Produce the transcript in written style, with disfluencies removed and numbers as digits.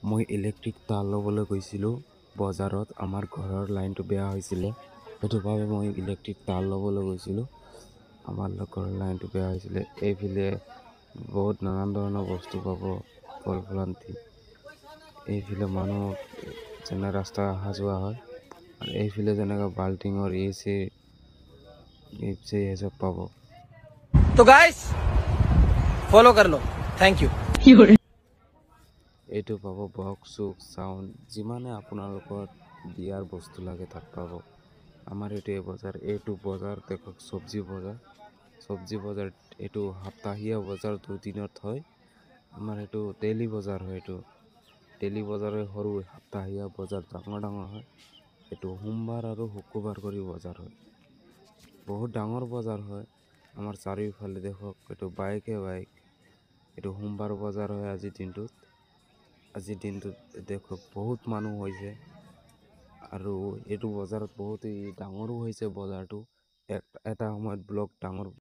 মই ইলেক্ট্ৰিক তাৰ ল'বলৈ গৈছিলোঁ বজাৰত। আমাৰ ঘৰৰ লাইনটো বেয়া হৈছিলে, সেইটো বাবে মই ইলেক্ট্ৰিক তাৰ ল'বলৈ গৈছিলোঁ। আমাৰ ঘৰৰ লাইনটো বেয়া হৈছিলে। এইফালে বহুত নানান ধৰণৰ বস্তু পাব, ফল ফলান্তি। এইফালে মানুহ যেনে ৰাস্তা অহা যোৱা হয়, আৰু এইফালে যেনেকৈ বাল্টিঙৰ এসব পাব। तो गाइस फॉलो कर लो, थैंक यू। এইটো পাব বক্স চুক চাউণ্ড, যিমানে আপোনালোকৰ বিয়াৰ বস্তু লাগে তাত পাব। আমাৰ এইটোৱে বজাৰ, এইটো বজাৰ দেখক চব্জি বজাৰ। এইটো সাপ্তাহিয়া বজাৰ দুদিনত হয়। আমাৰ এইটো ডেইলি বজাৰ হয়। এইটো ডেইলি বজাৰ হয়, সৰু সাপ্তাহিয়া বজাৰ ডাঙৰ হয়। এইটো সোমবাৰ আৰু শুক্ৰবাৰ কৰি বজাৰ হয়, বহুত ডাঙৰ বজাৰ হয়। আমাৰ চাৰিওফালে দেখক, এইটো বাইক। এইটো সোমবাৰ বজাৰ হয়। আজিৰ দিনটোত দেখক বহুত মানুহ হৈছে, আৰু এইটো বজাৰত বহুত ডাঙৰো হৈছে বজাৰটো। এটা সময়ত ব্লক ডাঙৰ